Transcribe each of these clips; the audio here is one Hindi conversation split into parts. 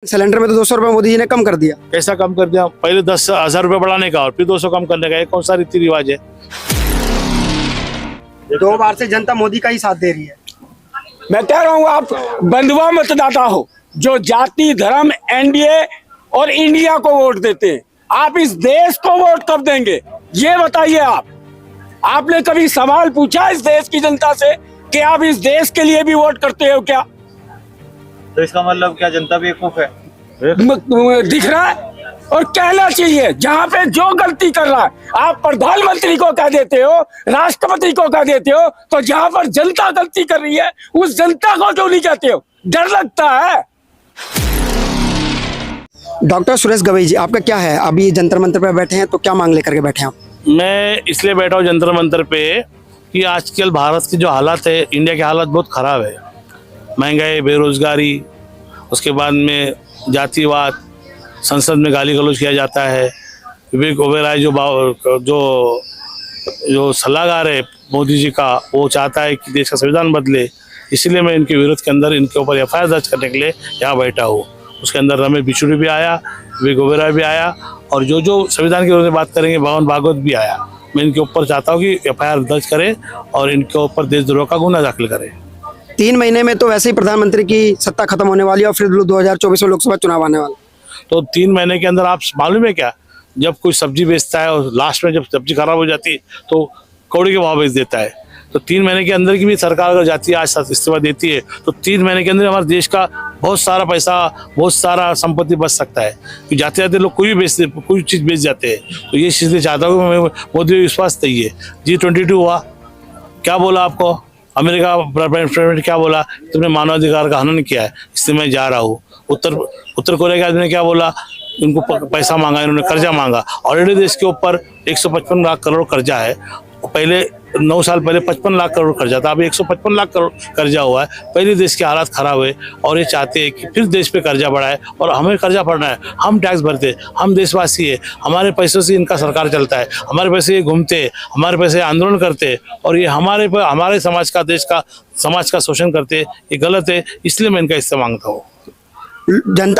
सिलेंडर में तो 200 रुपए मोदी जी ने कम कर दिया। कैसा कम कर दिया? पहले 10,000 रुपए बढ़ाने का और फिर 200 कम करने का, ये कौन सा रीति रिवाज है? 2 बार से जनता मोदी का ही साथ दे रही है। मैं कह रहा हूँ आप बंधुआ मतदाता हो जो जाति धर्म एनडीए और इंडिया को वोट देते हैं। आप इस देश को वोट कब देंगे ये बताइए। आपने कभी सवाल पूछा इस देश की जनता से कि आप इस देश के लिए भी वोट करते हो क्या? तो इसका मतलब क्या जनता बेवकूफ है? दिख रहा है और कहना चाहिए। जहाँ पे जो गलती कर रहा है आप प्रधानमंत्री को कह देते हो, राष्ट्रपति को कह देते हो, तो जहाँ पर जनता गलती कर रही है उस जनता को क्यों नहीं कहते हो? डर लगता है। डॉक्टर सुरेश गवई जी, आपका क्या है? अभी जंतर मंतर पे बैठे हैं तो क्या मांग लेकर के बैठे हैं आप? मैं इसलिए बैठा हूँ जंतर मंतर पे कि आजकल भारत की जो हालत है, इंडिया की हालत बहुत ख़राब है। महंगाई, बेरोजगारी, उसके बाद में जातिवाद, संसद में गाली गलौज किया जाता है। विवेक ओबेरॉय जो सलाहकार है मोदी जी का, वो चाहता है कि देश का संविधान बदले। इसलिए मैं इनके विरोध के अंदर इनके ऊपर एफआईआर दर्ज करने के लिए यहाँ बैठा हूँ। उसके अंदर रमेश बिछुड़ी भी आया, विवेक ओबेरॉय भी आया और जो संविधान के विरोध में बात करेंगे भवन भागवत भी आया। मैं इनके ऊपर चाहता हूँ कि एफआईआर दर्ज करें और इनके ऊपर देशद्रोह का गुना दाखिल करें। 3 महीने में तो वैसे ही प्रधानमंत्री की सत्ता खत्म होने वाली है और फिर 2024 में लोकसभा चुनाव आने वाला। तो 3 महीने के अंदर आप मालूम है क्या, जब कोई सब्जी बेचता है और लास्ट में जब सब्जी खराब हो जाती है तो कौड़ी के भाव बेच देता है। तो 3 महीने के अंदर की भी सरकार अगर जाती है, आज इस्तीफा देती है, तो 3 महीने के अंदर हमारे देश का बहुत सारा पैसा, बहुत सारा संपत्ति बच सकता है। कि जाते जाते लोग कोई चीज़ बेच जाते हैं। तो ये चीज़ें चाहता हूँ मैं, मोदी को विश्वास चाहिए। G22 हुआ, क्या बोला आपको अमेरिका प्रेसिडेंट, क्या बोला? तुमने मानवाधिकार का हनन किया है, इसलिए मैं जा रहा हूँ। उत्तर कोरिया के आदमी ने क्या बोला? उनको पैसा मांगा, इन्होंने कर्जा मांगा। ऑलरेडी देश के ऊपर 155 लाख करोड़ कर्जा है। पहले 9 साल पहले 55 लाख करोड़ कर्जा था, अभी 155 लाख करोड़ कर्जा हुआ है। पहले देश की हालात खराब है और ये चाहते हैं कि फिर देश पे कर्जा बढ़ाए और हमें कर्जा भरना है। हम टैक्स भरते, हम देशवासी है, हमारे पैसों से इनका सरकार चलता है, हमारे पैसे घूमते, हमारे पैसे आंदोलन करते और ये हमारे समाज का, देश का समाज का शोषण करते। ये गलत है, इसलिए मैं इनका हिस्सा मांगता हूँ।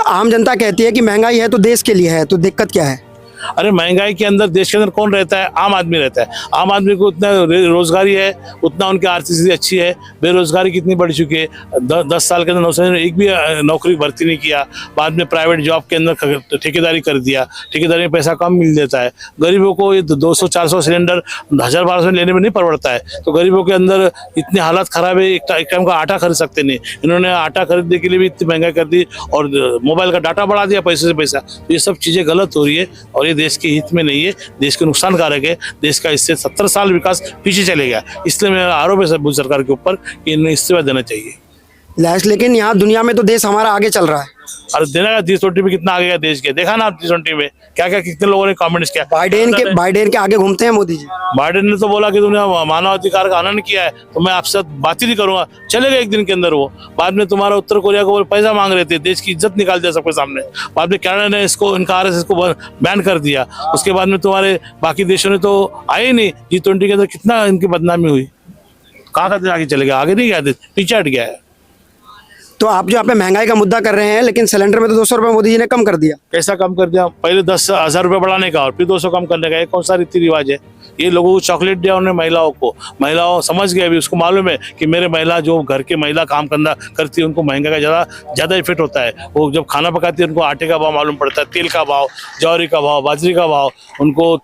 आम जनता कहती है कि महंगाई है तो देश के लिए है, तो दिक्कत क्या है? अरे महंगाई के अंदर देश के अंदर कौन रहता है? आम आदमी रहता है। आम आदमी को उतना रोजगारी है, उतना उनकी आर्थिक स्थिति अच्छी है। बेरोजगारी कितनी बढ़ चुकी है। 10 साल के अंदर 9 साल में एक भी नौकरी भर्ती नहीं किया। बाद में प्राइवेट जॉब के अंदर ठेकेदारी कर दिया। ठेकेदारी में पैसा कम मिल जाता है। गरीबों को ये 200-400 सिलेंडर 1000-1200 लेने में नहीं परवड़ता है। तो गरीबों के अंदर इतनी हालत खराब है, एक टाइम का आटा खरीद सकते नहीं। इन्होंने आटा खरीदने के लिए भी इतनी महंगाई कर दी और मोबाइल का डाटा बढ़ा दिया पैसे से पैसा। तो ये सब चीज़ें गलत हो रही है और ये देश के हित में नहीं है, देश के नुकसानकारक है। देश का इससे 70 साल विकास पीछे चले गया। इसलिए मेरा आरोप है सरकार के ऊपर कि इन्हें इस्तीफा देना चाहिए। लेकिन यहाँ दुनिया में तो देश हमारा आगे चल रहा है। अरे देना का G20 में कितना आगे गया देश के, देखा ना आप G20 में क्या क्या कितने लोगों ने कमेंट्स किया। बाइडेन के आगे घूमते हैं मोदी जी। बाइडेन ने तो बोला कि तुमने मानवाधिकार का हनन किया है तो मैं आपसे बात ही नहीं करूंगा। चले गए एक दिन के अंदर वो। बाद में तुम्हारा उत्तर कोरिया को पैसा मांग रहे थे, देश की इज्जत निकाल दिया सबके सामने। बाद में कनाडा ने इनका RSS को बैन कर दिया। उसके बाद में तुम्हारे बाकी देशों ने तो आए ही नहीं। G20 के अंदर कितना इनकी बदनामी हुई। कहाँ का आगे चले गया? आगे नहीं गया, पीछे हट गया है। तो आप जो यहाँ पे महंगाई का मुद्दा कर रहे हैं, लेकिन सिलेंडर में तो 200 रुपए मोदी जी ने कम कर दिया। कैसा कम कर दिया? पहले 10,000 रुपए बढ़ाने का और फिर 200 कम करने का, ये कौन सा रीति रिवाज है? ये लोगों को चॉकलेट दिया उन्होंने महिलाओं को। महिलाओं समझ गए, अभी उसको मालूम है कि मेरे महिला जो घर के महिला काम करना करती है उनको महंगाई का ज़्यादा इफेक्ट होता है। वो जब खाना पकाती है उनको आटे का भाव मालूम पड़ता है, तेल का भाव, जौहरी का भाव, बाजरी का भाव, उनको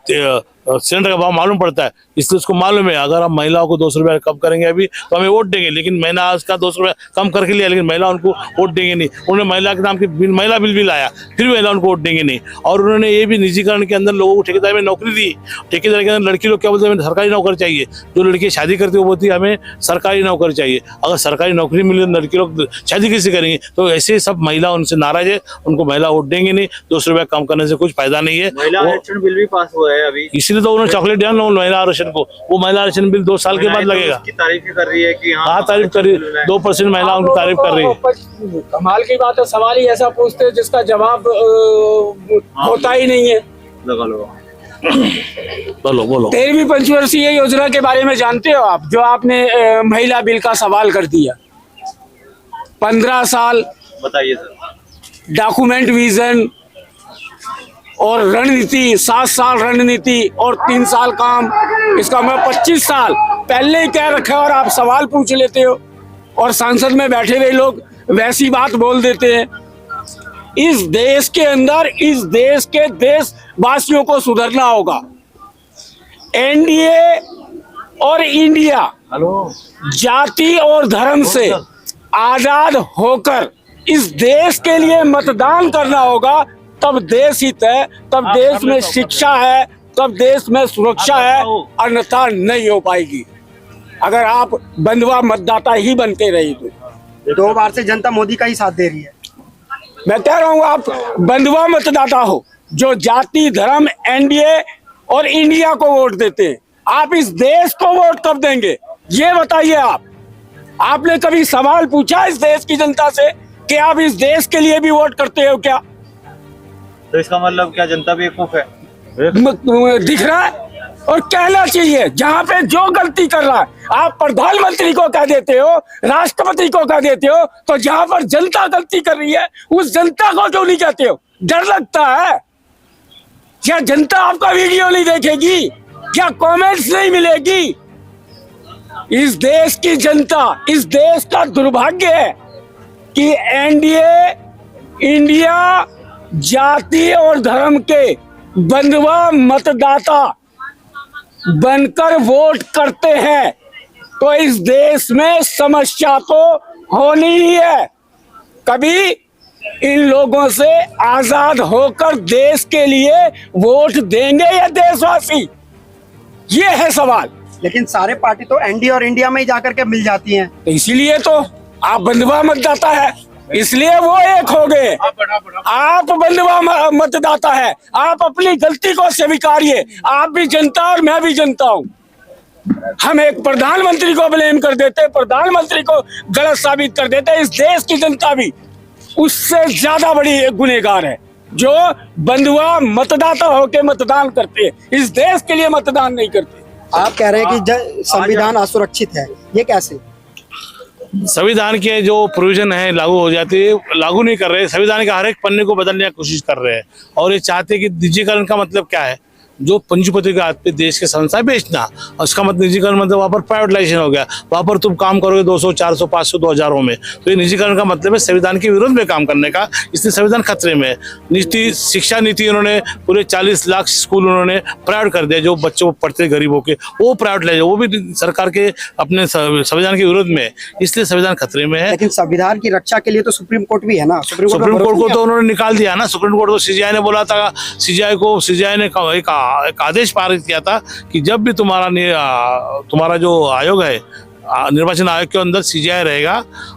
सिलेंडर का भाव मालूम पड़ता है। इसलिए उसको मालूम है अगर हम महिलाओं को 200 रुपये कम करेंगे अभी तो हमें वोट देंगे। लेकिन मैंने उसका 200 रुपये कम करके लिया, लेकिन महिला उनको वोट देंगे नहीं। उन्होंने महिला के नाम की महिला बिल भी लाया, फिर महिला उनको वोट देंगे नहीं। और उन्होंने ये भी निजीकरण के अंदर लोगों को ठेकेदारी में नौकरी दी। ठेकेदारी के अंदर लड़की लोग क्या बोलते हैं, हमें सरकारी नौकरी चाहिए। जो लड़की शादी करती है वो बोलती है हमें सरकारी नौकरी चाहिए। अगर सरकारी नौकरी मिले लड़की लोग शादी कैसे करेंगे? तो ऐसे सब महिला उनसे नाराज है, उनको महिला वोट देंगे नहीं। 200 रुपये कम करने से कुछ फायदा नहीं है। महिला आरक्षण बिल भी पास हुआ है अभी, इसीलिए तो उन्होंने चॉकलेट दिया ना महिला आरक्षण को। वो महिला आरक्षण बिल 2 साल के बाद लगेगा। तारीफ कर रही है कि हाँ तारीफ कर रही है, 2% महिला उनकी तारीफ कर रही है। कमाल की बात है, सवाल ही ऐसा पूछते हैं जिसका जवाब होता ही नहीं है। बोलो 13वीं पंचवर्षीय योजना के बारे में जानते हो आप? जो आपने महिला बिल का सवाल कर दिया। 15 साल बताइए सर। डॉक्यूमेंट विजन और रणनीति, 7 साल रणनीति और 3 साल काम, इसका मैं 25 साल पहले ही कह रखा है। और आप सवाल पूछ लेते हो और संसद में बैठे हुए लोग वैसी बात बोल देते हैं। इस देश के अंदर, इस देश के देशवासियों को सुधरना होगा। एनडीए और इंडिया जाति और धर्म से आजाद होकर इस देश के लिए मतदान करना होगा, तब देश हित है, तब देश में शिक्षा है, तब देश में सुरक्षा है, अन्यथा नहीं हो पाएगी अगर आप बंधुआ मतदाता ही बनते रहे तो। 2 बार से जनता मोदी का ही साथ दे रही है। मैं कह रहा हूँ आप बंधुआ मतदाता हो, जो जाति धर्म एनडीए और इंडिया को वोट देते हैं। आप इस देश को वोट कब देंगे ये बताइए। आपने कभी सवाल पूछा इस देश की जनता से कि आप इस देश के लिए भी वोट करते हो क्या? तो इसका मतलब क्या जनता बेवकूफ है? दिख रहा है और कहना चाहिए। जहाँ पे जो गलती कर रहा है आप प्रधानमंत्री को कह देते हो, राष्ट्रपति को कह देते हो, तो जहाँ पर जनता गलती कर रही है उस जनता को क्यों नहीं कहते हो? डर लगता है क्या जनता आपका वीडियो नहीं देखेगी? क्या कमेंट्स नहीं मिलेगी? इस देश की जनता, इस देश का दुर्भाग्य है कि एनडीए इंडिया जाति और धर्म के बंधुआ मतदाता बनकर वोट करते हैं, तो इस देश में समस्या तो होनी ही है। कभी इन लोगों से आजाद होकर देश के लिए वोट देंगे या देशवासी? ये है सवाल। लेकिन सारे पार्टी तो एनडीए और इंडिया में ही जाकर के मिल जाती हैं। तो इसीलिए तो आप बंधुआ मतदाता है, इसलिए वो एक हो गए। आप बंधुआ मतदाता है, आप अपनी गलती को स्वीकारिए। आप भी जनता और मैं भी जनता हूँ। हम एक प्रधानमंत्री को ब्लेम कर देते, प्रधानमंत्री को गलत साबित कर देते। इस देश की जनता भी उससे ज्यादा बड़ी गुनहगार है, जो बंधुआ मतदाता होके मतदान करते हैं, इस देश के लिए मतदान नहीं करते। आप कह रहे हैं कि संविधान असुरक्षित है, ये कैसे? संविधान के जो प्रोविजन है लागू हो जाते हैं, लागू नहीं कर रहे। संविधान के हर एक पन्ने को बदलने की कोशिश कर रहे हैं और ये चाहते हैं कि निजीकरण का मतलब क्या है? जो पंजीपति के हाथ पे देश के संस्था बेचना, उसका मतलब निजीकरण मतलब वहाँ पर प्राइवेटाइजेशन हो गया। वहाँ पर तुम काम करोगे 200, 400, 500, 2000 में, तो ये निजीकरण का मतलब है संविधान के विरोध में काम करने का। इसलिए संविधान खतरे में है। नीति, शिक्षा नीति उन्होंने पूरे 40 लाख स्कूल उन्होंने प्राइवेट कर दिया। जो बच्चों पढ़ते गरीबों के वो प्राइवेट ले, वो भी सरकार के अपने संविधान के विरोध में है, इसलिए संविधान खतरे में है। लेकिन संविधान की रक्षा के लिए तो सुप्रीम कोर्ट भी है ना। सुप्रीम कोर्ट को तो उन्होंने निकाल दिया ना। सुप्रीम कोर्ट तो सीजीआई ने बोला था, सीजीआई ने एक आदेश पारित किया था कि जब भी तुम्हारा जो आयोग है, निर्वाचन आयोग के अंदर सीजीआई रहेगा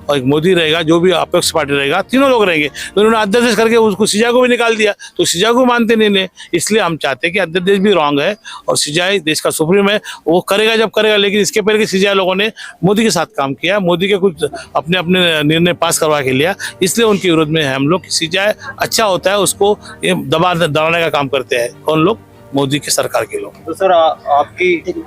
और एक मोदी रहेगा, जो भी अपेक्ष पार्टी रहेगा, तीनों लोग रहेंगे। तो उन्होंने अध्यादेश करके उसको सीजीआई को भी निकाल दिया, तो सीजीआई को मानते नहीं ने। इसलिए हम चाहते हैं कि अध्यादेश भी रॉन्ग है और सीजीआई देश का सुप्रीम है, वो करेगा जब करेगा। लेकिन इसके पहले सीजीआई लोगों ने मोदी के साथ काम किया, मोदी के कुछ अपने अपने निर्णय पास करवा के लिया, इसलिए उनके विरोध में हम लोग। सीजीआई अच्छा होता है, उसको दबाने का काम करते हैं कौन लोग? मोदी की सरकार के लोग। तो सर आपकी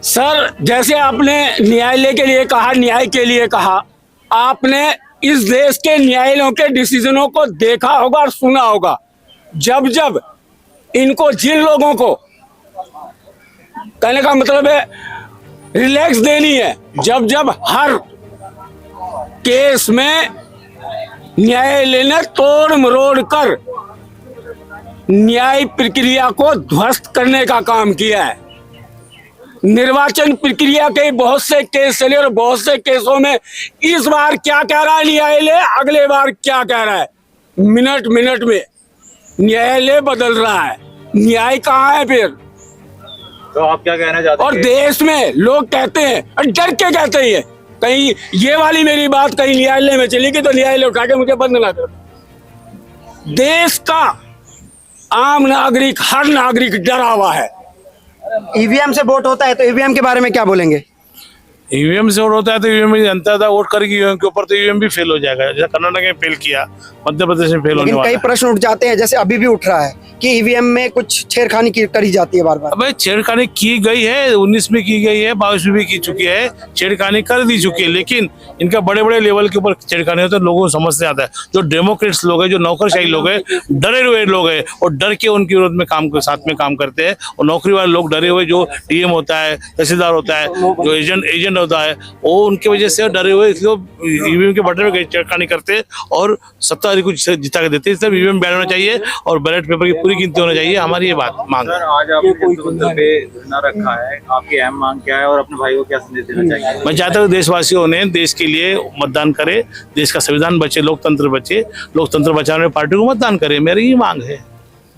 सर, जैसे आपने न्यायालय के लिए कहा, न्याय के लिए कहा, आपने इस देश के न्यायालयों के डिसीजनों को देखा होगा और सुना होगा। जब जब इनको, जिन लोगों को, कहने का मतलब है रिलैक्स देनी है, जब जब हर केस में न्यायालय ने तोड़ मरोड़ कर न्याय प्रक्रिया को ध्वस्त करने का काम किया है। निर्वाचन प्रक्रिया के बहुत से केस चले और बहुत से केसों में इस बार क्या कह रहा है न्यायालय, अगले बार क्या कह रहा है, मिनट मिनट में न्यायालय बदल रहा है। न्याय कहाँ है फिर? तो आप क्या कहना चाहते हैं? और देश में लोग कहते हैं, डर के कहते हैं, कहीं ये वाली मेरी बात कहीं न्यायालय में चली गई तो न्यायालय उठा के मुझे बंद ना कर। देश का आम नागरिक, हर नागरिक डरा हुआ है। ईवीएम से वोट होता है, तो ईवीएम के बारे में क्या बोलेंगे? ईवीएम से वोट होता है तो ईवीएम में जनता था वोट करेगी ईवीएम के ऊपर, तो ईवीएम भी फेल हो जाएगा। जैसे कर्नाटक में फेल किया, मध्य प्रदेश में फेल होने लेकिन वाला कई है। प्रश्न उठ जाते हैं, जैसे अभी भी उठ रहा है कि ईवीएम में कुछ छेड़खानी करी जाती है बार बार। अबे छेड़खानी की गई है, 19 में की गई है, 22 में भी की चुकी है, छेड़खानी कर दी चुकी है, लेकिन इनका बड़े बड़े लेवल के ऊपर छेड़खानी होता है, लोगों को समझ से आता है। जो डेमोक्रेट्स लोग हैं, जो नौकरशाही लोग हैं, डरे हुए लोग हैं और डर के उनके विरोध में साथ में काम करते हैं। और नौकरी वाले लोग डरे हुए, जो डीएम होता है, तहसीलदार होता है, जो एजेंट होता है, वो उनकी वजह से डरे हुए इसलिए ईवीएम के बटन में छेड़खानी करते हैं और सत्ताधारी को जिता के देते हैं। इसलिए ईवीएम बैन होना चाहिए और बैलेट पेपर की पूरी गिनती होनी चाहिए, हमारी ये बात मांग है। सर आज आपने जनता मंदिर पे धरना रखा है, आपकी अहम मांग क्या है और अपने भाई को क्या संदेश देना चाहिए? मैं चाहता हूँ देशवासियों ने देश के लिए मतदान करे, देश का संविधान बचे, लोकतंत्र बचे, लोकतंत्र बचाने वाली पार्टी को मतदान करे, मेरी ये मांग है।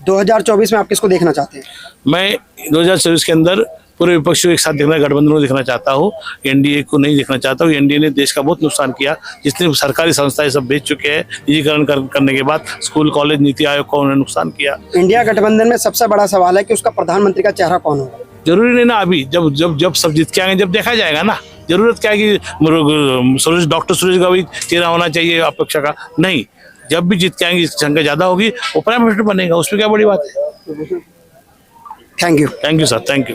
2024 में आप किसको देखना चाहते हैं? मैं 2024 के अंदर पूरे विपक्षी को एक साथ देखना, गठबंधन को देखना चाहता हूँ, एनडीए को नहीं देखना चाहता हूँ। एनडीए ने देश का बहुत नुकसान किया, जितने सरकारी संस्थाएं सब बेच चुके हैं निजीकरण करने के बाद, स्कूल कॉलेज नीति आयोग को उन्होंने नुकसान किया। इंडिया गठबंधन में सबसे बड़ा सवाल है कि उसका प्रधानमंत्री का चेहरा कौन होगा। जरूरी नहीं ना, अभी जब जब जब सब जीत के आएंगे जब देखा जाएगा ना। जरूरत क्या है कि डॉक्टर सुरेश का भी चेहरा होना चाहिए अपेक्षा का, नहीं, जब भी जीत के आएंगे संख्या ज्यादा होगी वो प्राइम मिनिस्टर बनेगा, उसमें क्या बड़ी बात है। Thank you. Thank you sir, thank you.